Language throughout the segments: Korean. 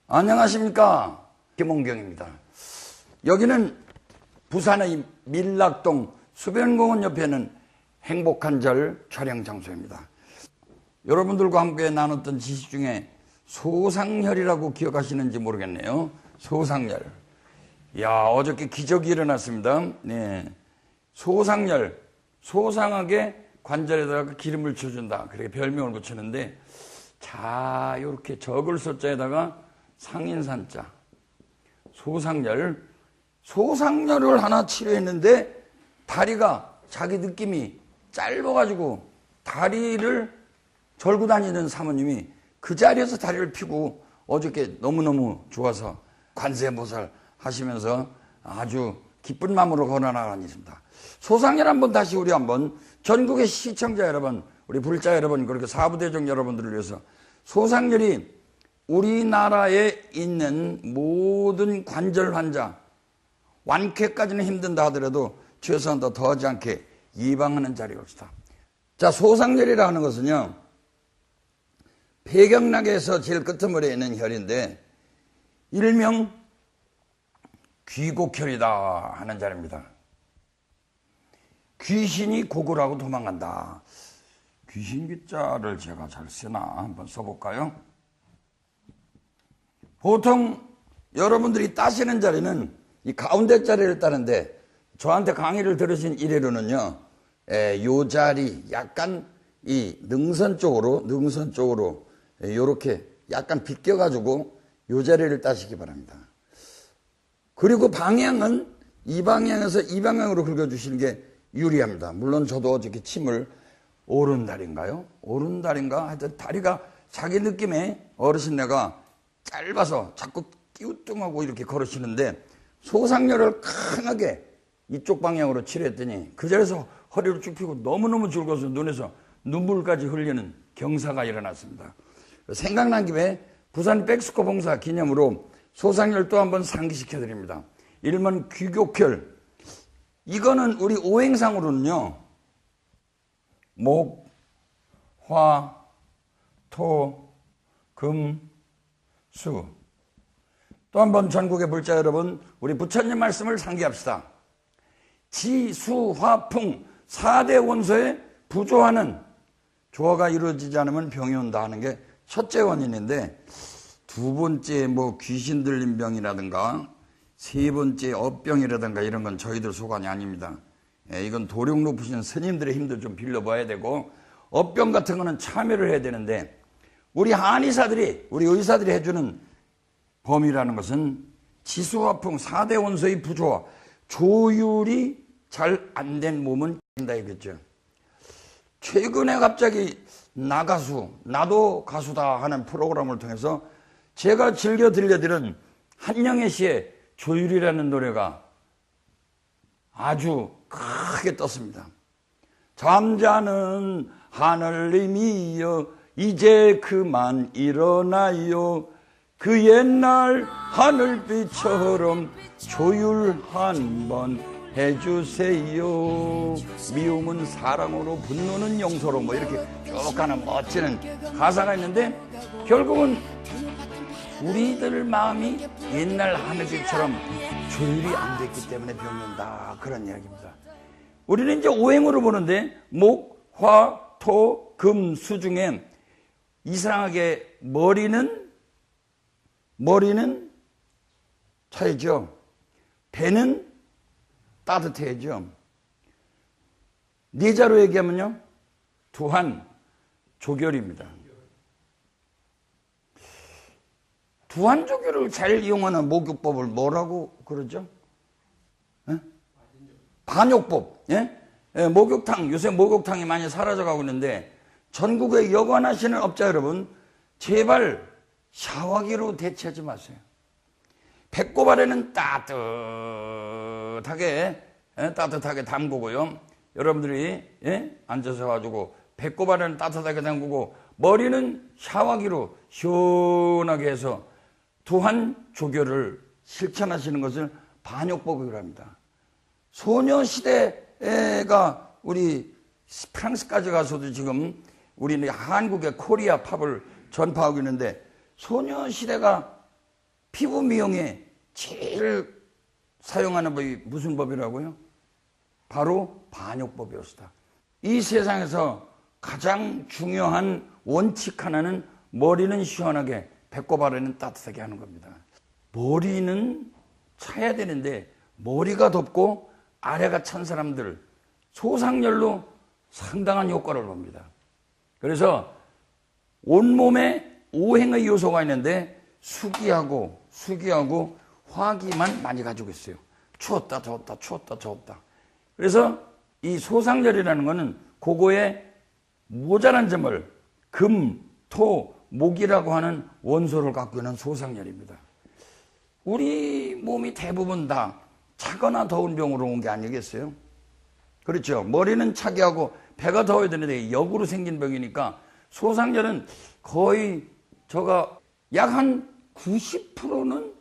안녕하십니까, 김홍경입니다. 여기는 부산의 밀락동 수변공원 옆에 있는 행복한 절 촬영 장소입니다. 여러분들과 함께 나눴던 지식 중에 소상열이라고 기억하시는지 모르겠네요. 소상열. 야, 어저께 기적이 일어났습니다. 네. 소상열. 소상하게 관절에다가 기름을 쳐준다. 그렇게 별명을 붙이는데, 자, 이렇게 적을 소자에다가 상인산자. 소상열. 소상열을 하나 치료했는데, 다리가 자기 느낌이 짧아가지고 다리를 절고 다니는 사모님이 그 자리에서 다리를 펴고 어저께 너무너무 좋아서 관세음보살 하시면서 아주 기쁜 마음으로 걸어나가겠습니다. 소상열 한번 다시 우리 한번 전국의 시청자 여러분, 우리 불자 여러분, 그리고 사부대중 여러분들을 위해서 소상열이 우리나라에 있는 모든 관절 환자, 완쾌까지는 힘든다 하더라도 최소한 더 하지 않게 예방하는 자리가 없다. 자, 소상열이라 하는 것은요, 폐경락에서 제일 끄트머리에 있는 혈인데 일명 귀곡혈이다 하는 자리입니다. 귀신이 곡을 하고 도망간다. 귀신 귀자를 제가 잘 쓰나 한번 써볼까요? 보통 여러분들이 따시는 자리는 이 가운데 자리를 따는데, 저한테 강의를 들으신 이래로는요, 요 자리 약간 이 능선 쪽으로 요렇게 약간 비껴가지고 요 자리를 따시기 바랍니다. 그리고 방향은 이 방향에서 이 방향으로 긁어주시는 게 유리합니다. 물론 저도 어저께 침을 오른다리인가요? 오른다리인가? 하여튼 다리가 자기 느낌에 어르신네가 짧아서 자꾸 끼우뚱하고 이렇게 걸으시는데, 소상열을 강하게 이쪽 방향으로 치료했더니 그 자리에서 허리를 쭉 펴고 너무너무 즐거워서 눈에서 눈물까지 흘리는 경사가 일어났습니다. 생각난 김에 부산 백스코 봉사 기념으로 소상열 또 한번 상기시켜드립니다. 일명 귀곡혈. 이거는 우리 오행상으로는요, 목, 화, 토, 금, 수. 또 한번 전국의 불자 여러분, 우리 부처님 말씀을 상기합시다. 지, 수, 화, 풍 4대 원소에 부조하는 조화가 이루어지지 않으면 병이 온다 하는 게 첫째 원인인데, 두 번째 뭐 귀신 들린 병이라든가 세 번째 업병이라든가 이런 건 저희들 소관이 아닙니다. 이건 도령 높으신 스님들의 힘도 좀 빌려봐야 되고, 업병 같은 거는 참여를 해야 되는데, 우리 한의사들이, 우리 의사들이 해주는 범위라는 것은 지수화풍 4대 원소의 부조화, 조율이 잘 안 된 몸은 된다 이거죠. 최근에 갑자기 나도 가수다 하는 프로그램을 통해서 제가 즐겨 들려드린 한영애 씨의 조율이라는 노래가 아주 크게 떴습니다. 잠자는 하늘님이여 이제 그만 일어나요. 그 옛날 하늘빛처럼 조율 한번 해주세요. 미움은 사랑으로, 분노는 용서로, 뭐 이렇게 쭉 가는 멋지는 가사가 있는데, 결국은 우리들 마음이 옛날 하늘빛처럼 조율이 안 됐기 때문에 병이 온다, 그런 이야기입니다. 우리는 이제 오행으로 보는데, 목, 화, 토, 금, 수 중에 이상하게 머리는 차이죠. 배는 따뜻해야죠. 네자로 얘기하면요, 두한, 조결입니다. 두한조결을 잘 이용하는 목욕법을 뭐라고 그러죠? 반욕법. 예? 목욕탕, 요새 목욕탕이 많이 사라져가고 있는데, 전국에 여관하시는 업자 여러분, 제발 샤워기로 대체하지 마세요. 배꼽 아래는 따뜻하게 담그고요. 여러분들이 앉아서 가지고 배꼽 아래는 따뜻하게 담그고, 머리는 샤워기로 시원하게 해서 두한 조결을 실천하시는 것을 반욕법이라고 합니다. 소녀시대가 우리 프랑스까지 가서도 지금 우리는 한국의 코리아 팝을 전파하고 있는데, 소녀시대가 피부 미용에 제일 사용하는 법이 무슨 법이라고요? 바로 반역법이었다. 이 세상에서 가장 중요한 원칙 하나는 머리는 시원하게, 배꼽 아래는 따뜻하게 하는 겁니다. 머리는 차야 되는데 머리가 덥고 아래가 찬 사람들, 소상열로 상당한 효과를 봅니다. 그래서 온몸에 5행의 요소가 있는데 수기하고 화기만 많이 가지고 있어요. 추웠다 더웠다 추웠다 더웠다. 그래서 이 소상열이라는 것은 그거에 모자란 점을 금, 토, 목이라고 하는 원소를 갖고 있는 소상열입니다. 우리 몸이 대부분 다 차거나 더운 병으로 온 게 아니겠어요? 그렇죠. 머리는 차게 하고 배가 더워야 되는데 역으로 생긴 병이니까 소상열은 거의 약 한 90%는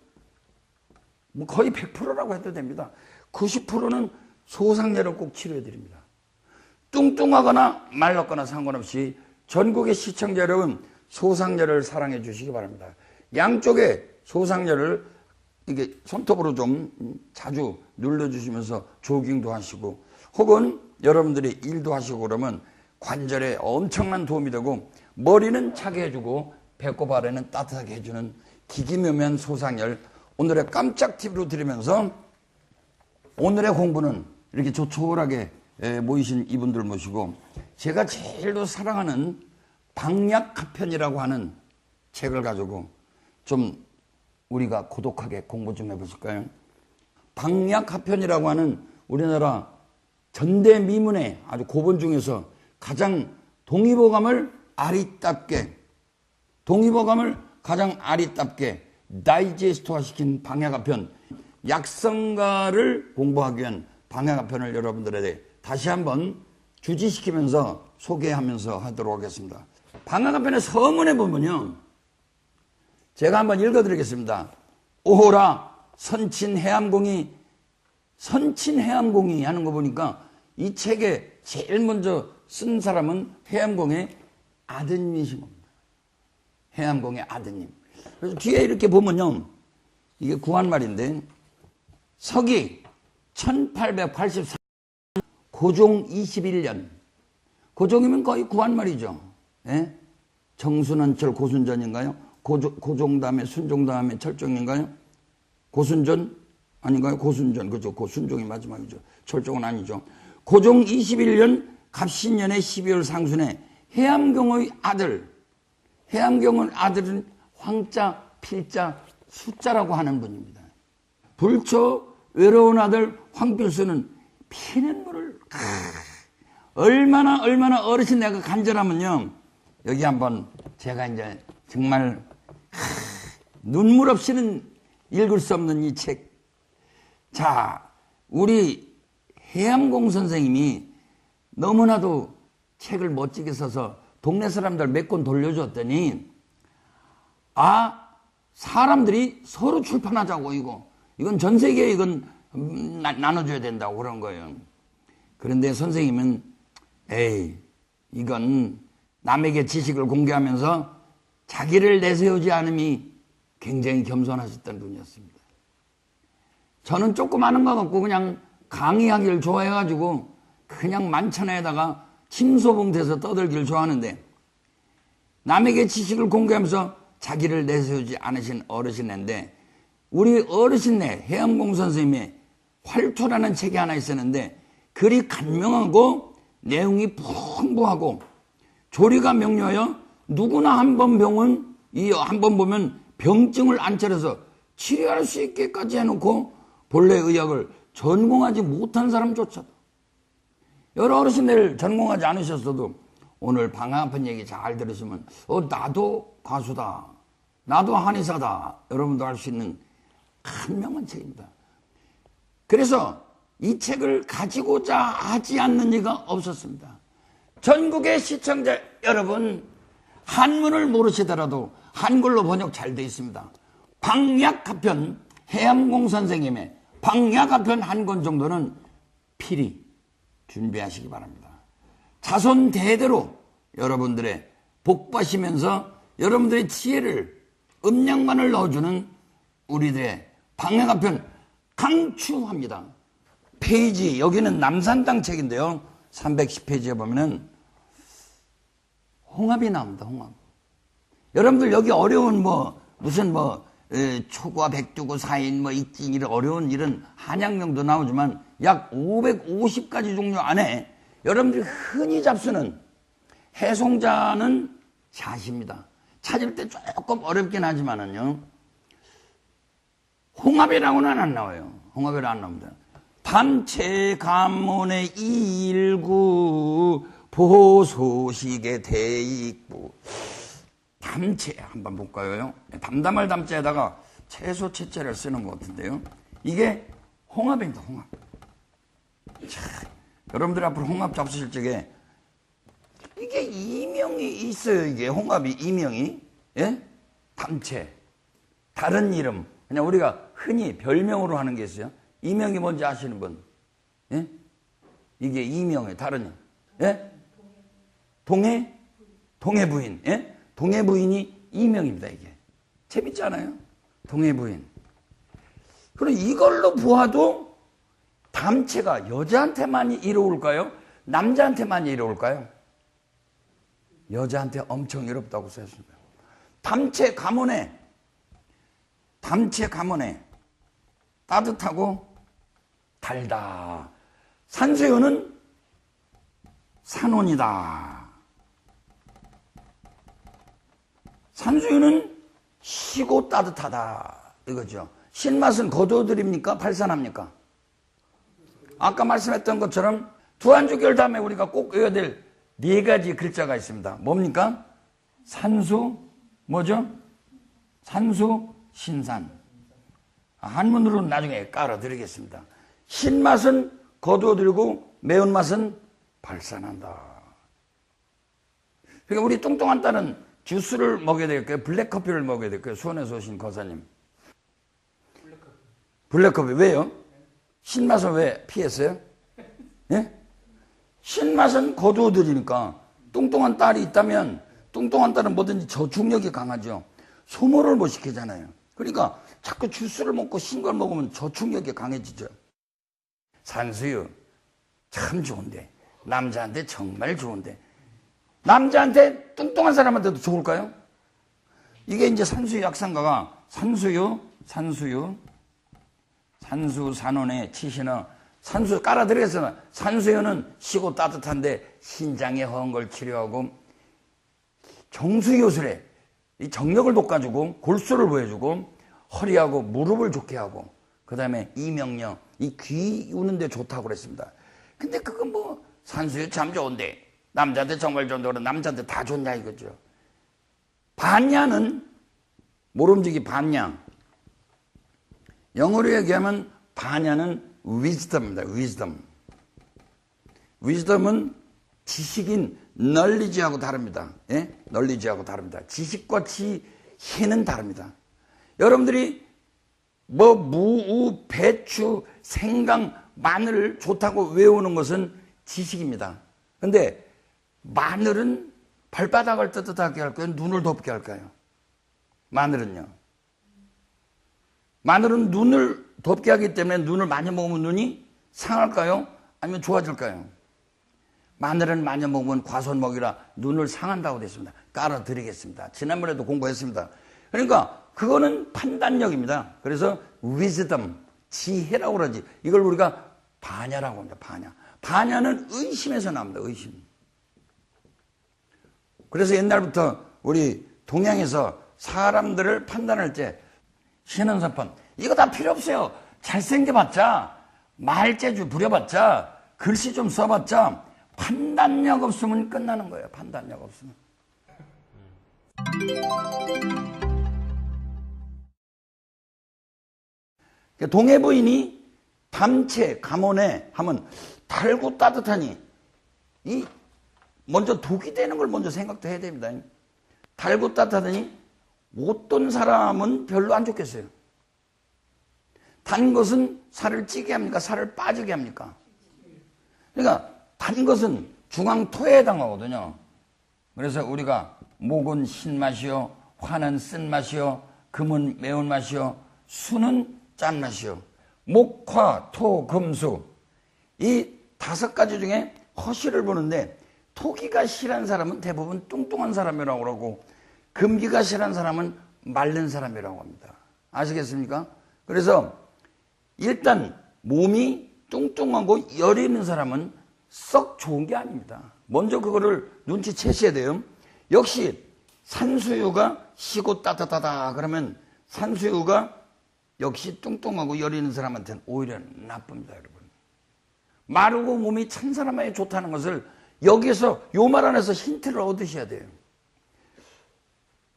거의 100%라고 해도 됩니다. 90%는 소상열을 꼭 치료해 드립니다. 뚱뚱하거나 말랐거나 상관없이 전국의 시청자 여러분, 소상열을 사랑해 주시기 바랍니다. 양쪽에 소상열을 이게 손톱으로 좀 자주 눌러주시면서 조깅도 하시고, 혹은 여러분들이 일도 하시고 그러면 관절에 엄청난 도움이 되고, 머리는 차게 해주고 배꼽 아래는 따뜻하게 해주는 기기묘면 소상열, 오늘의 깜짝 팁으로 드리면서 오늘의 공부는 이렇게 조촐하게 모이신 이분들 모시고, 제가 제일 더 사랑하는 방약하편이라고 하는 책을 가지고 좀 우리가 고독하게 공부 좀 해보실까요? 방약하편이라고 하는 우리나라 전대미문의 아주 고본 중에서 가장 동의보감을 가장 아리답게 다이제스트화 시킨 방약하편, 약성가를 공부하기 위한 방약하편을 여러분들에게 다시 한번 주지시키면서 소개하면서 하도록 하겠습니다. 방약하편의 서문에 보면요, 제가 한번 읽어드리겠습니다. 오호라 선친해암공이 하는 거 보니까 이 책에 제일 먼저 쓴 사람은 해암공의 아드님이신 겁니다. 해암공의 아드님. 그래서 뒤에 이렇게 보면요, 이게 구한말인데 서기 1884 고종 21년, 고종이면 거의 구한말이죠. 예? 정순원철 고순전인가요? 고종 다음에 순종 다음에 철종인가요? 고순전 아닌가요? 고순전, 그죠? 고순종이 마지막이죠. 철종은 아니죠. 고종 21년 갑신년의 12월 상순에 해암경의 아들은 황자, 필자, 숫자라고 하는 분입니다. 불초 외로운 아들 황필수는 피는 물을 얼마나 어르신 내가 간절하면요, 여기 한번 제가 이제 정말 눈물 없이는 읽을 수 없는 이 책. 자, 우리 해암공 선생님이 너무나도 책을 멋지게 써서 동네 사람들 몇 권 돌려줬더니, 사람들이 서로 출판하자고, 이건 전 세계에 나눠줘야 된다고 그런 거예요. 그런데 선생님은 이건 남에게 지식을 공개하면서 자기를 내세우지 않음이 굉장히 겸손하셨던 분이었습니다. 저는 조금 아는 거 같고 그냥 강의하기를 좋아해가지고 그냥 만천하에다가 침소봉돼서 떠들기를 좋아하는데, 남에게 지식을 공개하면서 자기를 내세우지 않으신 어르신인데, 우리 어르신네 해암공 선생님의 활투라는 책이 하나 있었는데, 글이 간명하고 내용이 풍부하고 조리가 명료하여 누구나 한 번 보면 병증을 안 차려서 치료할 수 있게까지 해놓고 본래 의학을 전공하지 못한 사람조차도, 여러 어르신들 전공하지 않으셨어도 오늘 방학편 얘기 잘 들으시면 나도 가수다, 나도 한의사다, 여러분도 할 수 있는 한명한 책입니다. 그래서 이 책을 가지고자 하지 않는 이가 없었습니다. 전국의 시청자 여러분, 한문을 모르시더라도 한글로 번역 잘 되어 있습니다. 방약하편, 해암공 선생님의 방약하편 한 권 정도는 필히 준비하시기 바랍니다. 자손 대대로 여러분들의 복받이면서 여러분들의 지혜를, 음양만을 넣어주는 우리들의 방향화편 강추합니다. 페이지, 여기는 남산당 책인데요. 310페이지에 보면은 홍합이 나옵니다. 홍합. 여러분들 여기 어려운 무슨 초과 백두구 사인 익진 이런 어려운 이런 한약명도 나오지만 약 550가지 종류 안에 여러분들이 흔히 잡수는 해송자는 샷입니다. 찾을 때 조금 어렵긴 하지만은요. 홍합이라고는 안 나와요. 홍합이라고 안 나옵니다. 담체 감문의 일구 보소식의 대익부. 담채 한번 볼까요? 담담할 담자에다가 채소 채자를 쓰는 것 같은데요. 이게 홍합입니다. 홍합. 자, 여러분들 앞으로 홍합 잡수실 적에 이게 이명이 있어요. 이게 홍합이 이명이. 예? 담채. 다른 이름. 그냥 우리가 흔히 별명으로 하는 게 있어요. 이명이 뭔지 아시는 분? 예? 이게 이명의 다른 이름. 예? 동해? 동해 부인. 예? 동해 부인이 이명입니다, 이게. 재밌지 않아요? 동해 부인. 그럼 이걸로 보아도 담채가 여자한테만 이로울까요? 남자한테만 이로울까요? 여자한테 엄청 이롭다고 썼습니다. 담채 가문에 따뜻하고 달다. 산수유는 산온이다. 산수유는 시고 따뜻하다. 이거죠. 신맛은 거두어드립니까? 발산합니까? 아까 말씀했던 것처럼 두한주결 다음에 우리가 꼭 외워야 될 4가지 글자가 있습니다. 뭡니까? 산수, 뭐죠? 산수, 신산. 한문으로는 나중에 깔아드리겠습니다. 신맛은 거두어들고 매운맛은 발산한다. 그러니까 우리 뚱뚱한 딸은 주스를 먹여야 될까요? 블랙커피를 먹여야 될까요? 수원에서 오신 거사님. 블랙커피. 왜요? 신맛은 왜 피했어요? 예? 신맛은 거두어들이니까 뚱뚱한 딸이 있다면 뚱뚱한 딸은 뭐든지 저축력이 강하죠. 소모를 못 시키잖아요. 그러니까 자꾸 주스를 먹고 신 걸 먹으면 저축력이 강해지죠. 산수유 참 좋은데 남자한테 정말 좋은데 남자한테 뚱뚱한 사람한테도 좋을까요? 이게 이제 산수유 약상가가 산수 산원에 치시나 산수 깔아드리겠으나 산수유는 시고 따뜻한데 신장에 허한 걸 치료하고 정수요술에 이 정력을 돋궈주고 골수를 보여주고 허리하고 무릎을 좋게 하고 그 다음에 이명령 이 귀 우는데 좋다고 그랬습니다. 근데 그건 산수유 참 좋은데 남자한테 정말 좋은데 그럼 남자한테 다 좋냐 이거죠. 반야는 모름지기 반야. 영어로 얘기하면 반야는 wisdom입니다. wisdom은 지식인 knowledge하고 다릅니다. 예? knowledge하고 다릅니다. 지식과 지혜는 다릅니다. 여러분들이 무, 배추, 생강, 마늘 좋다고 외우는 것은 지식입니다. 근데 마늘은 발바닥을 뜨뜻하게 할까요? 눈을 덥게 할까요? 마늘은요. 마늘은 눈을 덥게 하기 때문에 눈을 많이 먹으면 눈이 상할까요? 아니면 좋아질까요? 마늘은 많이 먹으면 과손먹이라 눈을 상한다고 됐습니다. 깔아드리겠습니다. 지난번에도 공부했습니다. 그러니까 그거는 판단력입니다. 그래서 wisdom, 지혜라고 그러지. 이걸 우리가 반야라고 합니다. 반야는 의심에서 나옵니다. 의심. 그래서 옛날부터 우리 동양에서 사람들을 판단할 때 신원사판 이거 다 필요 없어요. 잘생겨봤자 말재주 부려봤자 글씨 좀 써봤자 판단력 없으면 끝나는 거예요. 판단력 없으면. 동해 부인이 담채 가문에 하면 달고 따뜻하니 이 먼저 독이 되는 걸 먼저 생각도 해야 됩니다. 달고 따뜻하니 어떤 사람은 별로 안 좋겠어요. 단 것은 살을 찌게 합니까? 살을 빠지게 합니까? 그러니까 단 것은 중앙토에 해당하거든요. 그래서 우리가 목은 신맛이요, 화는 쓴맛이요, 금은 매운맛이요, 수는 짠맛이요. 목, 화, 토, 금, 수. 이 5가지 중에 허시를 보는데 토기가 실한 사람은 대부분 뚱뚱한 사람이라고 그러고 금기가 실한 사람은 마른 사람이라고 합니다. 아시겠습니까? 그래서 일단 몸이 뚱뚱하고 열이 있는 사람은 썩 좋은 게 아닙니다. 먼저 그거를 눈치채셔야 돼요. 역시 산수유가 시고 따뜻하다 그러면 산수유가 역시 뚱뚱하고 열이 있는 사람한테는 오히려 나쁩니다, 여러분. 마르고 몸이 찬 사람에게 좋다는 것을 여기서 요 말 안에서 힌트를 얻으셔야 돼요.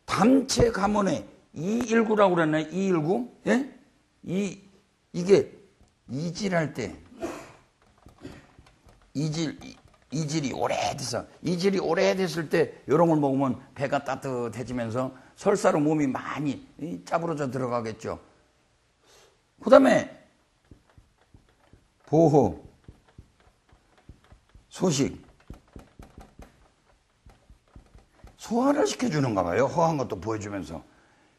담체 가문에 219라고 그랬나요? 219? 예? 이게 이질할 때 이질이 오래됐을 때 이런 걸 먹으면 배가 따뜻해지면서 설사로 몸이 많이 짜부러져 들어가겠죠. 그 다음에 보호, 소식, 소화를 시켜주는가 봐요. 허한 것도 보여주면서.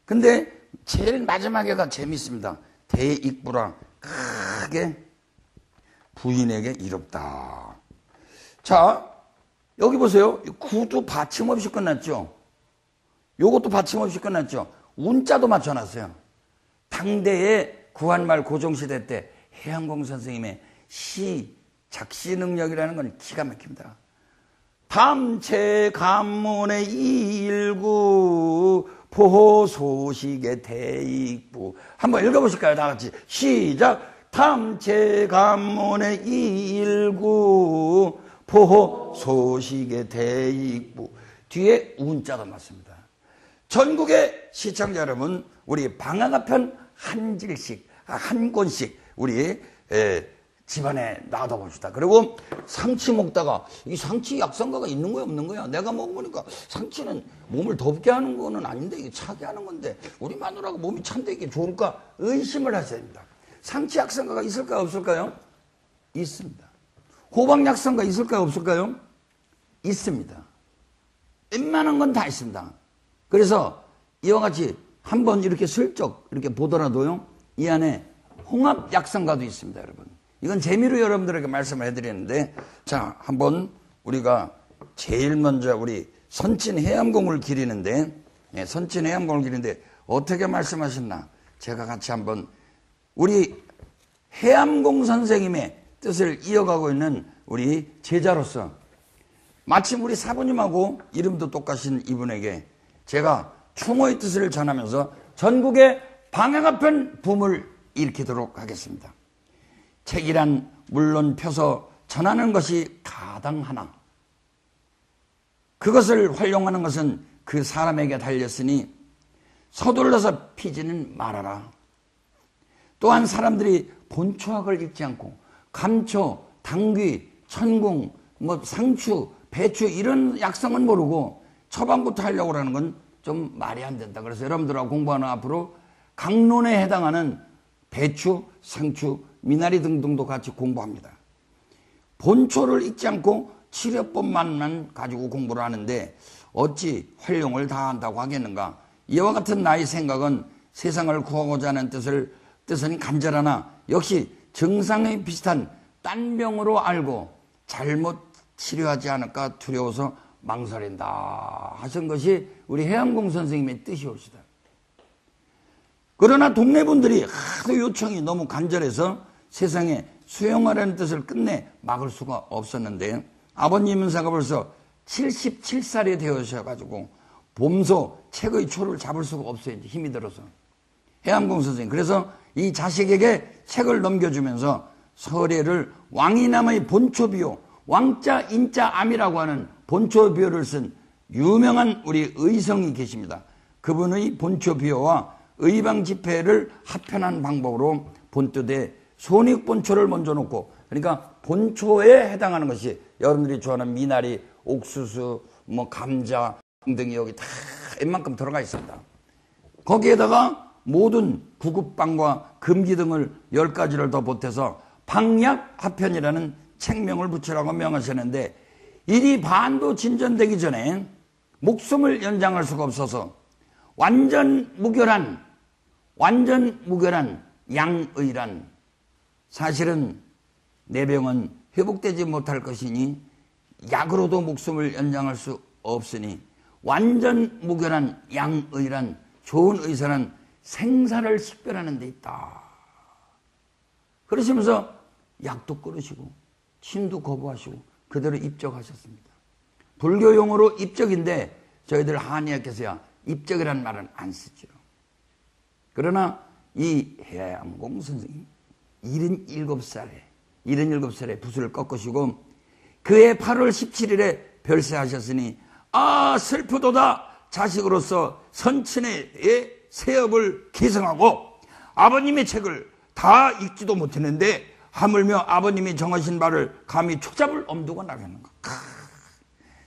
근데 제일 마지막에가 재밌습니다. 대익부라, 크게 부인에게 이롭다. 자, 여기 보세요. 구도 받침없이 끝났죠. 요것도 받침없이 끝났죠. 운자도 맞춰놨어요. 당대의 구한말 고종시대 때 해양공 선생님의 작시 능력이라는 건 기가 막힙니다. 담체 간문의 219 보호 소식의 대익부. 한번 읽어보실까요? 다 같이 시작. 담체 간문의 219 보호 소식의 대익부. 뒤에 운자도 맞습니다. 전국의 시청자 여러분, 우리 방학편 한 권씩 우리 집안에 놔둬봅시다. 그리고 상치 먹다가 이 상치 약성가가 있는 거야 없는 거야? 내가 먹어보니까 상치는 몸을 덥게 하는 거는 아닌데 이게 차게 하는 건데 우리 마누라가 몸이 찬데 이게 좋을까? 의심을 하셔야 됩니다. 상치 약성가가 있을까요 없을까요? 있습니다. 호박 약성가 있을까요 없을까요? 있습니다. 웬만한 건 다 있습니다. 그래서 이와 같이 한번 이렇게 슬쩍 이렇게 보더라도요, 이 안에 홍합 약성가도 있습니다, 여러분. 이건 재미로 여러분들에게 말씀을 해드리는데, 자, 한번 우리가 제일 먼저 우리 선친 해암공을 기리는데, 선친 해암공을 기리는데 어떻게 말씀하셨나? 제가 같이 한번 우리 해암공 선생님의 뜻을 이어가고 있는 우리 제자로서 마침 우리 사부님하고 이름도 똑같은 이분에게 제가 충호의 뜻을 전하면서 전국의 방향아편 붐을 일으키도록 하겠습니다. 책이란 물론 펴서 전하는 것이 가당하나 그것을 활용하는 것은 그 사람에게 달렸으니 서둘러서 피지는 말아라. 또한 사람들이 본초학을 읽지 않고 감초, 당귀, 천궁, 상추, 배추 이런 약성은 모르고 처방부터 하려고 하는 건 좀 말이 안 된다. 그래서 여러분들하고 공부하는 앞으로 강론에 해당하는 배추, 상추, 미나리 등등도 같이 공부합니다. 본초를 읽지 않고 치료법만 가지고 공부를 하는데 어찌 활용을 다 한다고 하겠는가? 이와 같은 나의 생각은 세상을 구하고자 하는 뜻은 간절하나 역시 증상에 비슷한 딴 병으로 알고 잘못 치료하지 않을까 두려워서 망설인다 하신 것이 우리 해양공 선생님의 뜻이옵시다. 그러나 동네 분들이 하도 요청이 너무 간절해서 세상에 수용하라는 뜻을 끝내 막을 수가 없었는데 아버님 은사가 벌써 77살이 되어셔가지고 봄소 책의 초를 잡을 수가 없어요. 이제 힘이 들어서. 해암공 선생님. 그래서 이 자식에게 책을 넘겨주면서 서례를 왕이남의 본초비요, 왕자 인자 암이라고 하는 본초비요를 쓴 유명한 우리 의성이 계십니다. 그분의 본초비요와 의방집회를 합편한 방법으로 본뜻에 손익본초를 먼저 놓고, 그러니까 본초에 해당하는 것이 여러분들이 좋아하는 미나리, 옥수수, 감자 등등이 여기 다 웬만큼 들어가 있습니다. 거기에다가 모든 구급방과 금기 등을 10가지를 더 보태서 방약합편이라는 책명을 붙이라고 명하셨는데 일이 반도 진전되기 전에 목숨을 연장할 수가 없어서 완전 무결한 완전 무결한 양의란, 사실은 내 병은 회복되지 못할 것이니 약으로도 목숨을 연장할 수 없으니 완전 무결한 양의란 좋은 의사는 생사를 식별하는 데 있다. 그러시면서 약도 끊으시고 침도 거부하시고 그대로 입적하셨습니다. 불교 용어로 입적인데 저희들 한의학에서야 입적이라는 말은 안 쓰죠. 그러나 이 해암공 선생님 77살에 붓을 꺾으시고 그해 8월 17일에 별세하셨으니 아 슬프도다. 자식으로서 선친의 세업을 계승하고 아버님의 책을 다 읽지도 못했는데 하물며 아버님이 정하신 바를 감히 초잡을 엄두가 나겠는가.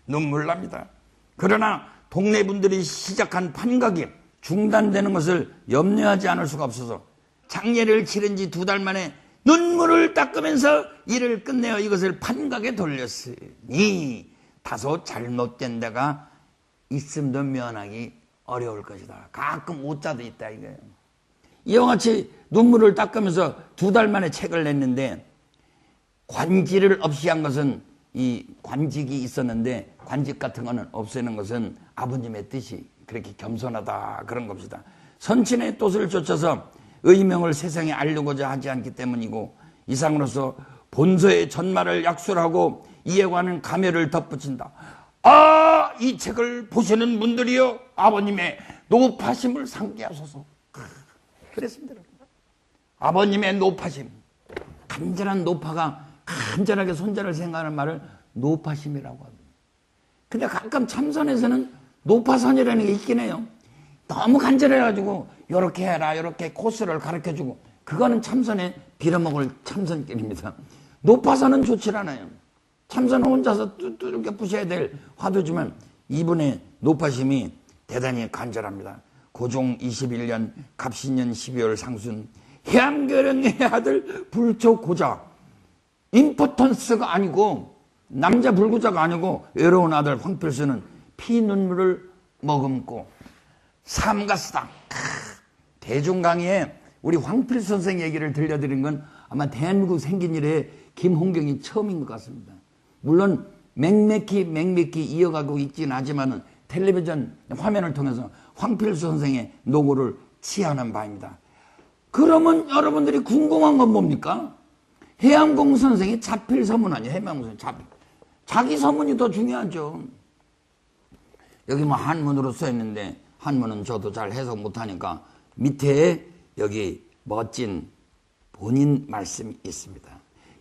눈물 납니다. 그러나 동네 분들이 시작한 판각이 중단되는 것을 염려하지 않을 수가 없어서 장례를 치른 지 2달 만에 눈물을 닦으면서 일을 끝내어 이것을 판각에 돌렸으니 다소 잘못된 데가 있음도 면하기 어려울 것이다. 가끔 오자도 있다 이거예요. 이와 같이 눈물을 닦으면서 2달 만에 책을 냈는데 관지를 없이 한 것은 이 관직이 있었는데 관직 같은 거는 없애는 것은 아버님의 뜻이 그렇게 겸손하다 그런 겁니다. 선친의 뜻을 쫓아서 의명을 세상에 알리고자 하지 않기 때문이고 이상으로서 본서의 전말을 약술하고 이에 관한 감회를 덧붙인다. 아, 이 책을 보시는 분들이요 아버님의 노파심을 상기하소서. 그랬습니다. 아버님의 노파심, 간절한 노파가 간절하게 손자를 생각하는 말을 노파심이라고 합니다. 근데 가끔 참선에서는 노파선이라는 게 있긴 해요. 너무 간절해가지고 이렇게 해라 이렇게 코스를 가르쳐주고 그거는 참선에 빌어먹을 참선길입니다. 노파선은 좋지 않아요. 참선 혼자서 뚜뚜르게 부셔야 될 화두지만 이분의 노파심이 대단히 간절합니다. 고종 21년 갑신년 12월 상순 해암계령의 아들 불초고자 임포턴스가 아니고 남자 불구자가 아니고 외로운 아들 황필수는 피눈물을 머금고 삼가스당 대중강의에 우리 황필수 선생 얘기를 들려드린 건 아마 대한민국 생긴 이래 김홍경이 처음인 것 같습니다. 물론 맹맥히 이어가고 있지는 하지만 텔레비전 화면을 통해서 황필수 선생의 노고를 치하는 바입니다. 그러면 여러분들이 궁금한 건 뭡니까? 해암공 선생이 자필 서문 아니에요? 해암공 선생 자기 서문이 더 중요하죠. 여기 뭐 한문으로 써 있는데 한문은 저도 잘 해석 못하니까 밑에 여기 멋진 본인 말씀이 있습니다.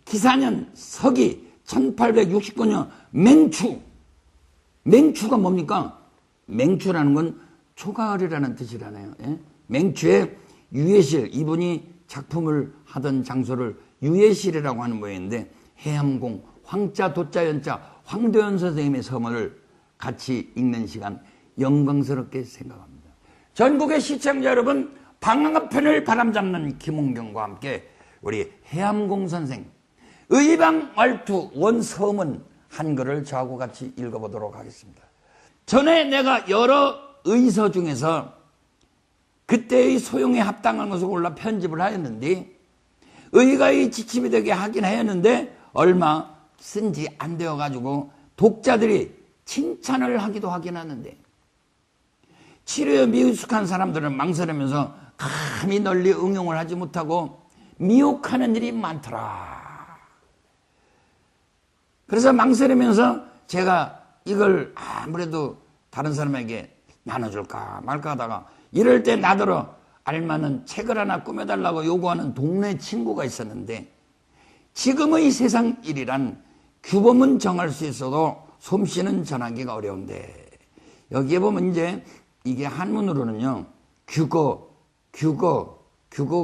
기사년 서기 1869년 맹추가 뭡니까? 맹추라는 건 초가을이라는 뜻이라네요. 예? 맹추의 유해실, 이분이 작품을 하던 장소를 유해실이라고 하는 모양인데 해암공, 황자, 도자, 연자, 황도현 선생님의 서문을 같이 읽는 시간 영광스럽게 생각합니다. 전국의 시청자 여러분, 방학편을 바람잡는 김홍경과 함께 우리 해암공 선생 의방왈투 원서문 한글을 저하고 같이 읽어보도록 하겠습니다. 전에 내가 여러 의서 중에서 그때의 소용에 합당한 것을 골라 편집을 하였는데 의가의 지침이 되게 하긴 하였는데 얼마 쓴지 안 되어가지고 독자들이 칭찬을 하기도 하긴 하는데 치료에 미숙한 사람들은 망설이면서 감히 널리 응용을 하지 못하고 미혹하는 일이 많더라. 그래서 망설이면서 제가 이걸 아무래도 다른 사람에게 나눠줄까 말까 하다가 이럴 때 나더러 알만한 책을 하나 꾸며달라고 요구하는 동네 친구가 있었는데 지금의 세상 일이란 규범은 정할 수 있어도 솜씨는 전하기가 어려운데 여기에 보면 이제 이게 한문으로는요 규거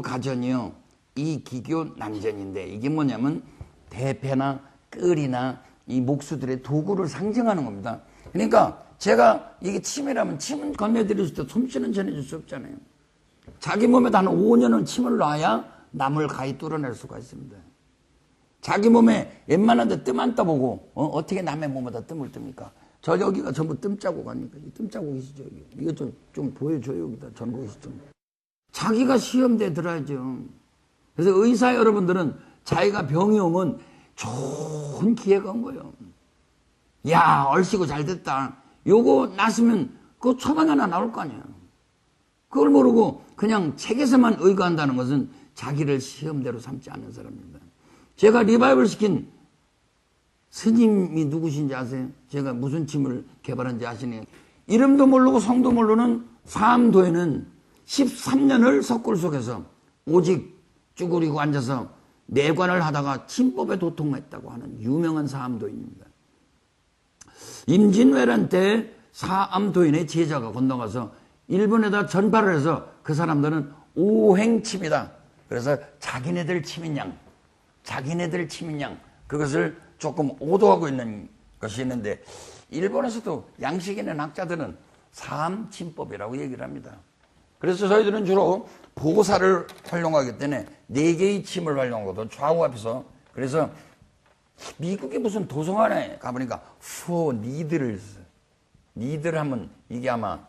가전이요 이기교 난전인데 이게 뭐냐면 대패나 끌이나 이 목수들의 도구를 상징하는 겁니다. 그러니까 제가 이게 침이라면 침은 건네드릴 때 솜씨는 전해줄 수 없잖아요. 자기 몸에다 한 5년은 침을 놔야 남을 가히 뚫어낼 수가 있습니다. 자기 몸에 웬만한 데 뜸 안 떠보고 어떻게 남의 몸에다 뜸을 뜹니까? 저 여기가 전부 뜸자국 아닙니까? 뜸자국이시죠. 이거 좀 보여줘요. 여기다 전국이시 좀. 자기가 시험대에 들어야죠. 그래서 의사 여러분들은 자기가 병이 오면 좋은 기회가 온 거예요. 야, 얼씨구 잘 됐다. 요거 났으면 그 처방이 하나 나올 거 아니에요. 그걸 모르고 그냥 책에서만 의거한다는 것은 자기를 시험대로 삼지 않는 사람입니다. 제가 리바이벌 시킨 스님이 누구신지 아세요? 제가 무슨 침을 개발한지 아시네요. 이름도 모르고 성도 모르는 사암도에는 13년을 석굴 속에서 오직 쭈그리고 앉아서 내관을 하다가 침법에 도통했다고 하는 유명한 사암도인입니다. 임진왜란 때 사암도인의 제자가 건너가서 일본에다 전파를 해서 그 사람들은 오행침이다. 그래서 자기네들 침인양 그것을 조금 오도하고 있는 것이 있는데 일본에서도 양식 있는 학자들은 사암침법이라고 얘기를 합니다. 그래서 저희들은 주로 보사를 활용하기 때문에 4개의 침을 활용하거든, 좌우 앞에서. 그래서 미국의 무슨 도서관에 가보니까 for needles, 니들 하면 이게 아마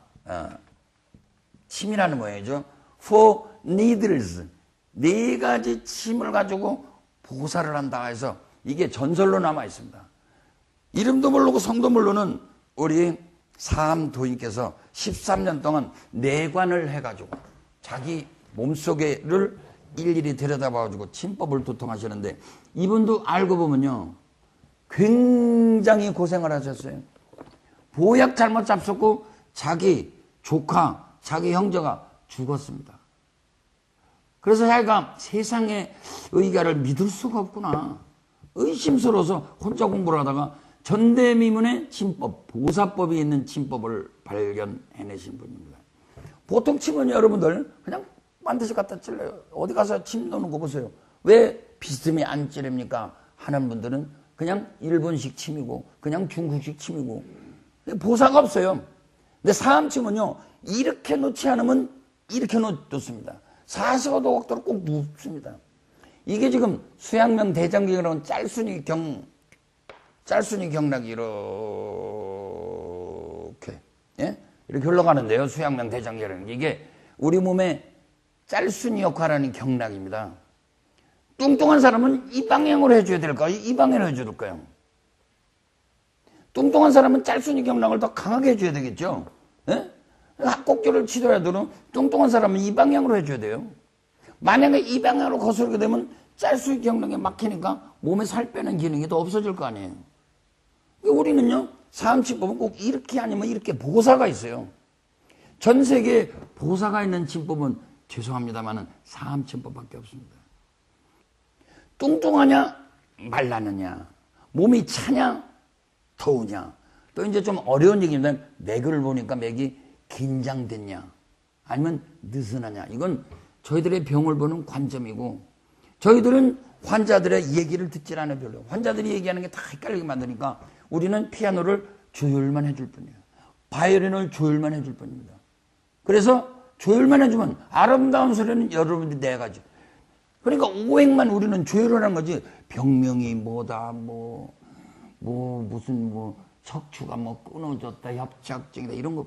침이라는 모양이죠. for needles, 4가지 침을 가지고 보사를 한다 해서 이게 전설로 남아 있습니다. 이름도 모르고 성도 모르는 우리 사암도인께서 13년 동안 내관을 해가지고 자기 몸속에를 일일이 들여다봐가지고 침법을 도통하시는데 이분도 알고 보면요 굉장히 고생을 하셨어요. 보약 잘못 잡섰고 자기 조카, 자기 형제가 죽었습니다. 그래서 자기가 세상의 의가를 믿을 수가 없구나. 의심스러워서 혼자 공부를 하다가 전대미문의 침법, 보사법이 있는 침법을 발견해내신 분입니다. 보통 침은 여러분들 그냥 반드시 갖다 찔러요. 어디 가서 침 넣는 거 보세요. 왜 비스듬히 안 찌릅니까? 하는 분들은 그냥 일본식 침이고 그냥 중국식 침이고 보사가 없어요. 근데 사암침은요 이렇게 놓지 않으면 이렇게 놓습니다. 45도 각도로 꼭 눕습니다. 이게 지금 수양명 대장경이라는 짤순이 경락이 이렇게 이렇게 흘러가는데요. 수양명 대장경이라는 게 이게 우리 몸에 짤순이 역할하는 경락입니다. 뚱뚱한 사람은 이 방향으로 해줘야 될까요? 이 방향으로 해줘야 될까요? 뚱뚱한 사람은 짤순이 경락을 더 강하게 해줘야 되겠죠. 꼭지를 치더라도 뚱뚱한 사람은 이 방향으로 해줘야 돼요. 만약에 이 방향으로 거스르게 되면 짤순이 경락에 막히니까 몸에 살 빼는 기능이 더 없어질 거 아니에요. 우리는요 사암침법은 꼭 이렇게 아니면 이렇게 보사가 있어요. 전 세계에 보사가 있는 침법은 죄송합니다만은 사암침법밖에 없습니다. 뚱뚱하냐 말랐느냐, 몸이 차냐 더우냐, 또 이제 좀 어려운 얘기인데 맥을 보니까 맥이 긴장됐냐 아니면 느슨하냐, 이건 저희들의 병을 보는 관점이고 저희들은 환자들의 얘기를 듣질 않아요. 별로 환자들이 얘기하는 게 다 헷갈리게 만드니까 우리는 피아노를 조율만 해줄 뿐이에요. 바이올린을 조율만 해줄 뿐입니다. 그래서 조율만 해주면 아름다운 소리는 여러분들이 내가죠. 그러니까 오행만 우리는 조율을 하는 거지 병명이 뭐다 무슨 척추가 끊어졌다 협착증이다 이런 거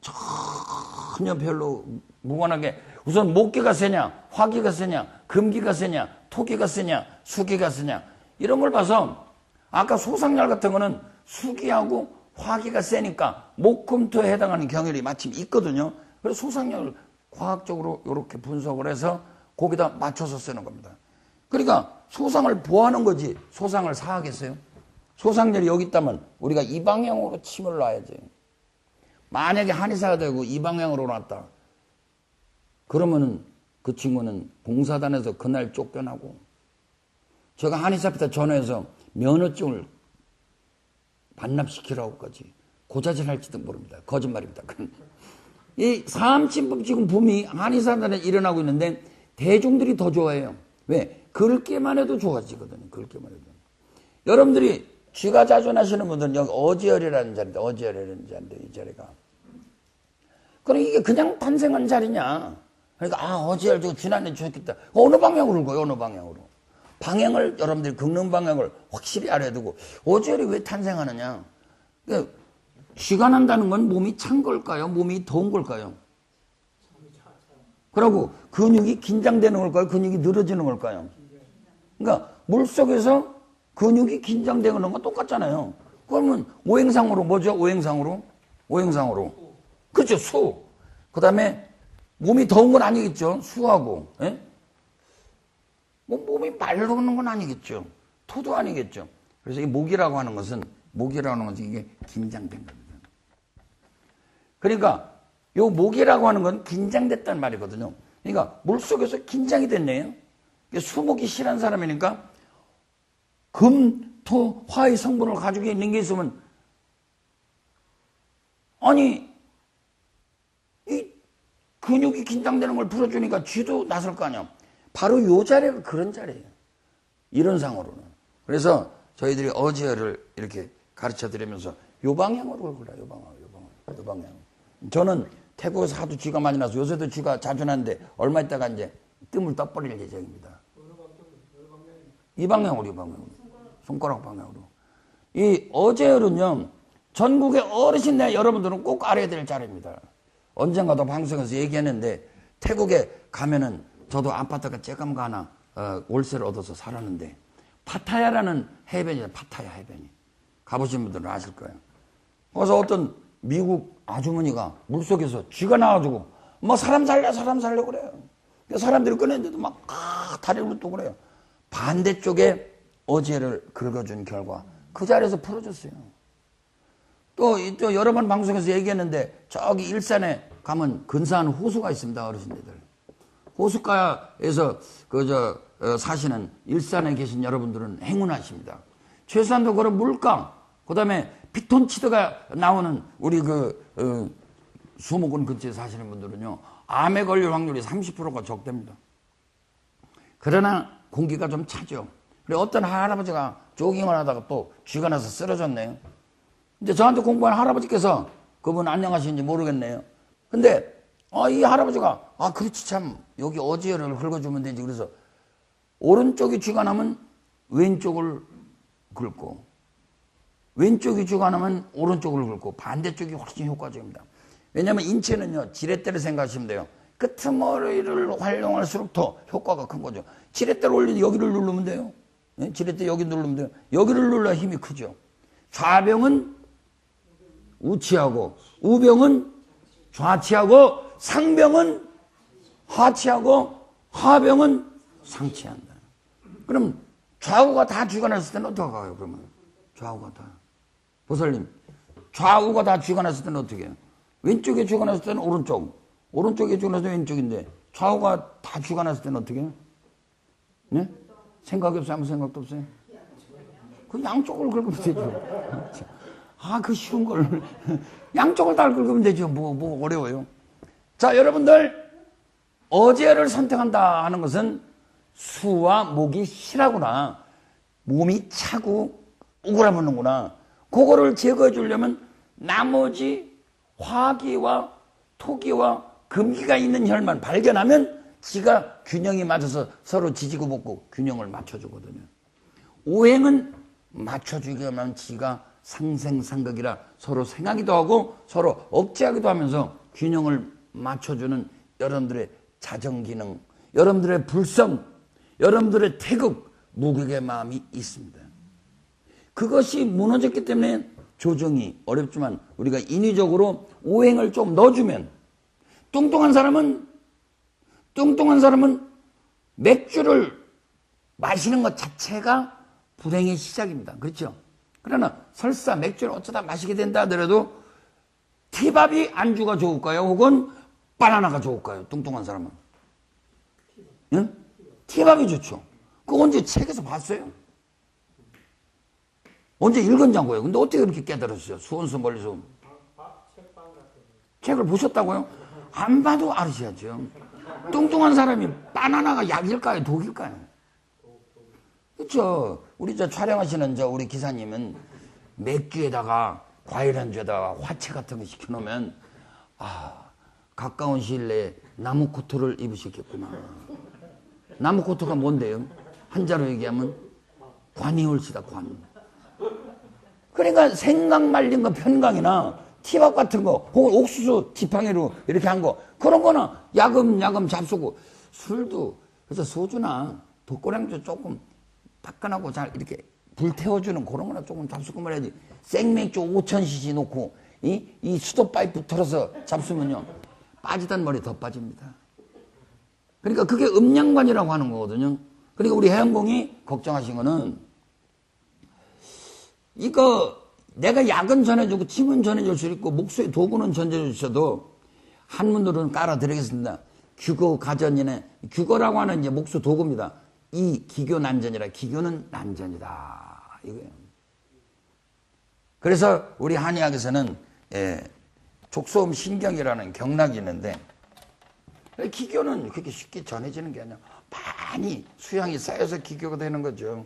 전혀 별로 무관하게 우선 목기가 세냐 화기가 세냐 금기가 세냐 토기가 세냐 수기가 세냐 이런 걸 봐서 아까 소상열 같은 거는 수기하고 화기가 세니까 목금토에 해당하는 경혈이 마침 있거든요. 그래서 소상열을 과학적으로 이렇게 분석을 해서 거기다 맞춰서 쓰는 겁니다. 그러니까 소상을 보하는 거지 소상을 사하겠어요? 소상열이 여기 있다면 우리가 이 방향으로 침을 놔야지. 만약에 한의사가 되고 이 방향으로 놨다. 그러면은 그 친구는 봉사단에서 그날 쫓겨나고 제가 한의사 앞에다 전화해서 면허증을 반납시키라고까지 고자질 할지도 모릅니다. 거짓말입니다. 이 사암침법 지금 붐이 한의사단에 일어나고 있는데 대중들이 더 좋아해요. 왜? 긁기만 해도 좋아지거든요. 긁기만 해도. 여러분들이 쥐가 자주 나시는 분들은 여기 어지혈이라는 자리인데 어지혈이라는 자리인데 이 자리가. 그럼 이게 그냥 탄생한 자리냐? 그러니까 어지혈 저거 쥐나는 좋겠다. 어느 방향으로 긁어요? 어느 방향으로? 방향을 여러분들이 긁는 방향을 확실히 알아야 되고 어지혈이 왜 탄생하느냐? 그러니까 쥐가 난다는 건 몸이 찬 걸까요? 몸이 더운 걸까요? 그러고 근육이 긴장되는 걸까요? 근육이 늘어지는 걸까요? 그러니까 물속에서 근육이 긴장되는 건 똑같잖아요. 그러면 오행상으로 뭐죠? 오행상으로. 그렇죠. 수. 그 다음에 몸이 더운 건 아니겠죠. 수하고. 예? 뭐 몸이 마르는 건 아니겠죠. 토도 아니겠죠. 그래서 이 목이라고 하는 것은 이게 긴장된 겁니다. 그러니까 요 목이라고 하는 건 긴장됐단 말이거든요. 그러니까 물속에서 긴장이 됐네요. 수목이 실한 사람이니까 금, 토, 화의 성분을 가지고 있는 게 있으면 아니 이 근육이 긴장되는 걸 풀어주니까 쥐도 나설 거 아니야. 바로 요 자리가 그런 자리예요. 이런 상으로는. 그래서 저희들이 어제를 이렇게 가르쳐 드리면서 요 방향으로 걸어요. 요 방향. 저는 태국에서 하도 쥐가 많이 나서 요새도 쥐가 자주 나는데 얼마 있다가 이제 뜸을 떠버릴 예정입니다. 이 방향으로. 손가락 방향으로. 이 어제열은요, 전국의 어르신네 여러분들은 꼭 알아야 될 자리입니다. 언젠가도 방송에서 얘기했는데, 태국에 가면은 저도 아파트가 쬐끔 하나 월세를 얻어서 살았는데, 파타야라는 해변이에요. 파타야 해변이. 가보신 분들은 아실 거예요. 거기서 어떤 미국 아주머니가 물속에서 쥐가 나와가지고, 뭐 사람 살려 그래요. 사람들이 꺼냈는데도 막, 다리를 또 그래요. 반대쪽에 어제를 긁어준 결과 그 자리에서 풀어줬어요. 또 여러 번 방송에서 얘기했는데 저기 일산에 가면 근사한 호수가 있습니다. 어르신들. 호숫가에서 사시는 일산에 계신 여러분들은 행운하십니다. 최소한도 그런 물강, 그 다음에 피톤치드가 나오는 우리 수목원 근처에 사시는 분들은요, 암에 걸릴 확률이 30%가 적답니다. 그러나 공기가 좀 차죠. 그리고 어떤 할아버지가 조깅을 하다가 또 쥐가 나서 쓰러졌네요. 이제 저한테 공부한 할아버지께서, 그분 안녕하신지 모르겠네요. 근데 이 할아버지가 그렇지 참 여기 어지혈을 긁어주면 되지. 그래서 오른쪽이 쥐가 나면 왼쪽을 긁고, 왼쪽이 쥐가 나면 오른쪽을 긁고, 반대쪽이 훨씬 효과적입니다. 왜냐하면 인체는요, 지렛대를 생각하시면 돼요. 끄트머리를 활용할수록 더 효과가 큰 거죠. 지렛대를 올리면 여기를 누르면 돼요. 지렛대 여기 누르면 돼요. 여기를 눌러야 힘이 크죠. 좌병은 우치하고, 우병은 좌치하고, 상병은 하치하고, 하병은 상치한다. 그럼 좌우가 다 쥐가 났을 때는 어떡할까요? 그러면 좌우가 다. 보살님, 좌우가 다 쥐가 났을 때는 어떻게 해요? 왼쪽에 쥐가 났을 때는 오른쪽에 쥐가 났을 때는 왼쪽인데, 좌우가 다 쥐가 났을 때는 어떻게 해요? 네? 생각이 없어요? 아무 생각도 없어요? 그 양쪽을 긁으면 되죠. 그 쉬운 걸. 양쪽을 다 긁으면 되죠. 뭐 어려워요. 자, 여러분들, 어제를 선택한다 하는 것은 수와 목이 실하구나. 몸이 차고 우그라무는구나. 그거를 제거해 주려면 나머지 화기와 토기와 금기가 있는 혈만 발견하면 지가 균형이 맞아서 서로 지지고 볶고 균형을 맞춰주거든요. 오행은 맞춰주기만 하면 지가 상생상극이라 서로 생하기도 하고 서로 억제하기도 하면서 균형을 맞춰주는 여러분들의 자정기능, 여러분들의 불성, 여러분들의 태극, 무극의 마음이 있습니다. 그것이 무너졌기 때문에 조정이 어렵지만 우리가 인위적으로 오행을 좀 넣어주면, 뚱뚱한 사람은 맥주를 마시는 것 자체가 불행의 시작입니다. 그렇죠? 그러나 설사 맥주를 어쩌다 마시게 된다 하더라도 티밥이 안주가 좋을까요? 혹은 바나나가 좋을까요? 뚱뚱한 사람은. 응? 티밥이 좋죠. 그거 언제 책에서 봤어요? 언제 읽었냐고요? 근데 어떻게 그렇게 깨달았어요? 수원수 멀리서. 책을 보셨다고요? 안 봐도 알으셔야죠. 뚱뚱한 사람이 바나나가 약일까요? 독일까요? 그렇죠. 우리 촬영하시는 우리 기사님은 맥주에다가 과일 안주에다가 화채 같은 거 시켜놓으면 가까운 시일 내에 나무 코트를 입으셨겠구나. 나무 코트가 뭔데요? 한자로 얘기하면 관이 올시다, 관. 그러니까 생강 말린 거 편강이나 티밥 같은 거, 혹은 옥수수 지팡이로 이렇게 한 거, 그런 거는 야금야금 잡수고, 술도, 그래서 소주나 독고량주 조금 따끈하고 잘 이렇게 불 태워주는 그런 거나 조금 잡수고 말해야지. 생맥주 5,000cc 놓고, 이 수도 파이프 틀어서 잡수면요, 빠지던 머리 더 빠집니다. 그러니까 그게 음양관이라고 하는 거거든요. 그러니까 우리 해양공이 걱정하신 거는, 이거 내가 약은 전해주고 침은 전해줄 수 있고 목소리 도구는 전해줄 수 있어도 한문으로는 깔아드리겠습니다. 규거 가전이네. 규거라고 하는 이제 목소 도구입니다. 이 기교 난전이라. 기교는 난전이다. 이거예요. 그래서 우리 한의학에서는 족소음 신경이라는 경락이 있는데, 기교는 그렇게 쉽게 전해지는 게 아니라 많이 수양이 쌓여서 기교가 되는 거죠.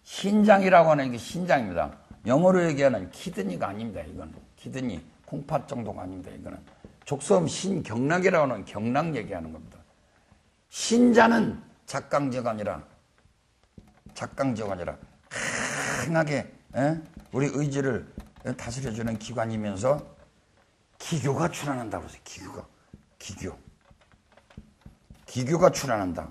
신장이라고 하는 게 신장입니다. 영어로 얘기하는 키드니가 아닙니다. 이건 키드니, 콩팥 정도가 아닙니다. 이거는 족소음 신경락이라고 하는 경락 얘기하는 겁니다. 신자는 작강저관이라 강하게 우리 의지를 다스려주는 기관이면서 기교가 출현한다고 해서 기교가 출현한다.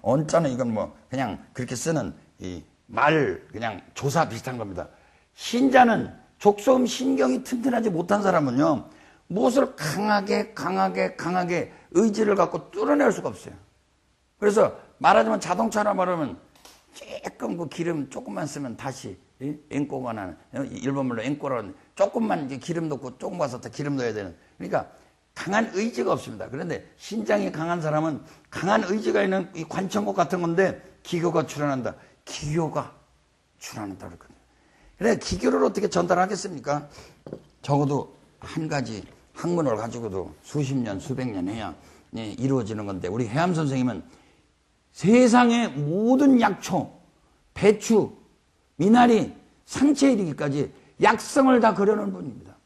언짢은 이건 뭐 그냥 그렇게 쓰는 이 말 그냥 조사 비슷한 겁니다. 신자는 족소음 신경이 튼튼하지 못한 사람은요, 무엇을 강하게 의지를 갖고 뚫어낼 수가 없어요. 그래서 말하자면 자동차라 말하면 조금 그 기름 조금만 쓰면 다시 앵꼬가 나는, 일본말로 앵꼬라는, 조금만 이제 기름 넣고 조금 가서 더 기름 넣어야 되는. 그러니까 강한 의지가 없습니다. 그런데 신장이 강한 사람은 강한 의지가 있는 이 관청곡 같은 건데 기교가 출현한다. 기교가 출현한다 그랬거든요. 그래, 기교를 어떻게 전달하겠습니까? 적어도 한 가지 학문을 가지고도 수십 년, 수백 년 해야 이루어지는 건데, 우리 해암 선생님은 세상의 모든 약초, 배추, 미나리, 상체에 이르기까지 약성을 다 그려놓은 분입니다.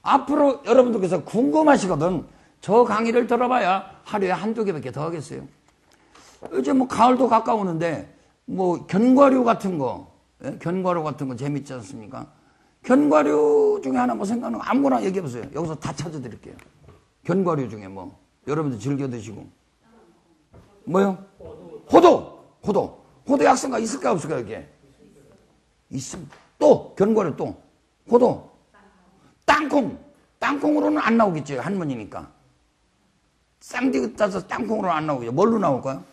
앞으로 여러분들께서 궁금하시거든. 저 강의를 들어봐야 하루에 한두 개밖에 더 하겠어요. 이제 뭐 가을도 가까우는데 뭐 견과류 같은 거 재밌지 않습니까? 견과류 중에 하나 뭐 생각나는 거 아무거나 얘기해 보세요. 여기서 다 찾아드릴게요. 견과류 중에 뭐 여러분들 즐겨 드시고. 뭐요? 호도 약성가 있을까 없을까 여기에? 있습니다. 또 견과류, 또 호도, 땅콩으로는 안 나오겠죠. 한문이니까. 쌍디 따서 땅콩으로 안 나오겠죠. 뭘로 나올까요?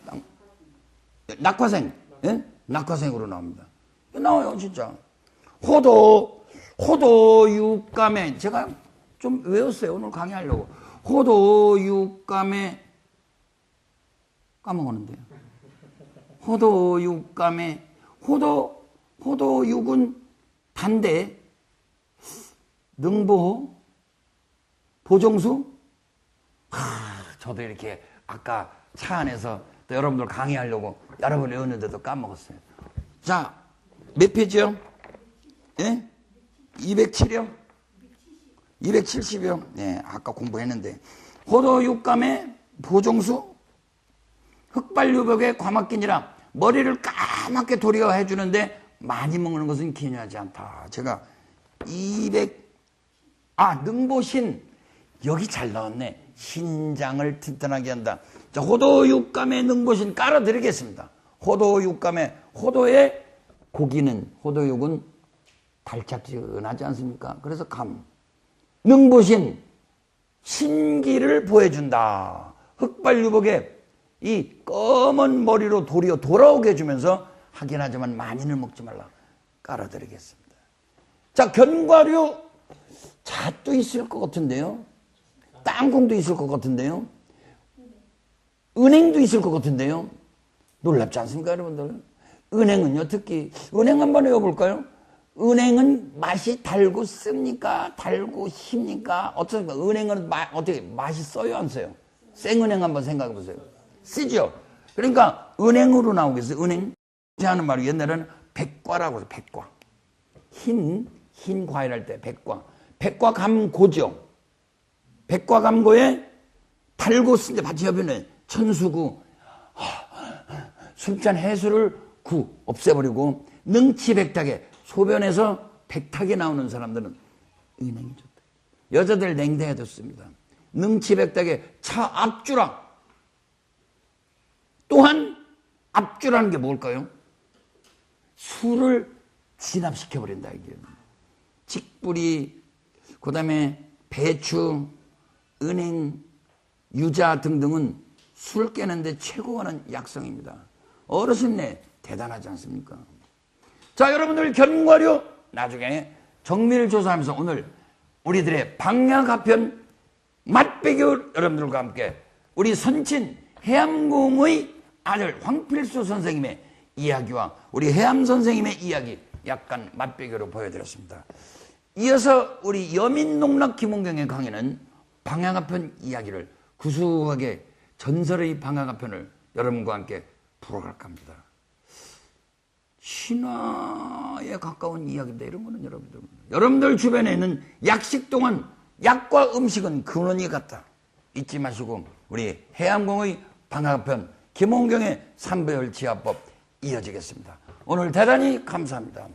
낙화생. 예? 낙화생으로 나옵니다. 나와요, 진짜. 호도 육감에, 제가 좀 외웠어요. 오늘 강의하려고. 호도 육감에, 까먹었는데요. 호도 육감에, 호도 육은 단대, 능보, 보정수? 저도 이렇게 아까 차 안에서 또 여러분들 강의하려고 여러 번 외웠는데도 까먹었어요. 자, 몇 페이지요? 예? 207이요? 270이요? 예, 아까 공부했는데. 호도 육감에 보정수, 흑발유벽에 과막기니라. 머리를 까맣게 도리어 해주는데 많이 먹는 것은 기묘하지 않다. 제가 능보신. 여기 잘 나왔네. 신장을 튼튼하게 한다. 자, 호도 육감에 능보신 깔아드리겠습니다. 호도 육감에, 호도의 고기는, 호도육은 달짝지근하지 않습니까? 그래서 능보신, 신기를 보여준다. 흑발유복에 이 검은 머리로 도리어 돌아오게 해주면서, 하긴 하지만 많이는 먹지 말라. 깔아드리겠습니다. 자, 견과류, 잣도 있을 것 같은데요. 땅콩도 있을 것 같은데요. 은행도 있을 것 같은데요. 놀랍지 않습니까, 여러분들? 은행은요, 특히 은행 한번 외워볼까요? 은행은 맛이 달고 씁니까? 달고 십니까? 어떻습니까? 은행은 어떻게 맛이 써요, 안 써요? 생은행 한번 생각해 보세요. 쓰죠. 그러니까 은행으로 나오겠어요. 은행. 하는 말이 옛날에는 백과라고 해서 백과. 흰 과일 할 때 백과. 백과감고죠. 백과감고에 달고 쓴데 같이 옆에는 천수구, 술잔 해수를 없애버리고 능치백탁에 소변에서 백탁에 나오는 사람들은 은행이 좋다. 여자들 냉대해 뒀습니다. 능치백탁에 차 앞주라. 또한 앞주라는 게 뭘까요? 술을 진압시켜버린다. 이게. 직불이, 그 다음에 배추, 은행, 유자 등등은 술 깨는데 최고하는 약성입니다. 어르신네 대단하지 않습니까? 자, 여러분들 견과류 나중에 정밀 조사하면서 오늘 우리들의 방야가편 맛배교 여러분들과 함께 우리 선친 해암공의 아들 황필수 선생님의 이야기와 우리 해암 선생님의 이야기 약간 맛배교로 보여드렸습니다. 이어서 우리 여민농락 김원경의 강의는 방야가편 이야기를 구수하게 전설의 방야가편을 여러분과 함께 풀어갈까 합니다. 신화에 가까운 이야기입니다. 이런 거는 여러분들 주변에는 약식동안 약과 음식은 근원이 같다. 잊지 마시고 우리 해암공의 방야가편 김원경의 삼배열 지하법 이어지겠습니다. 오늘 대단히 감사합니다.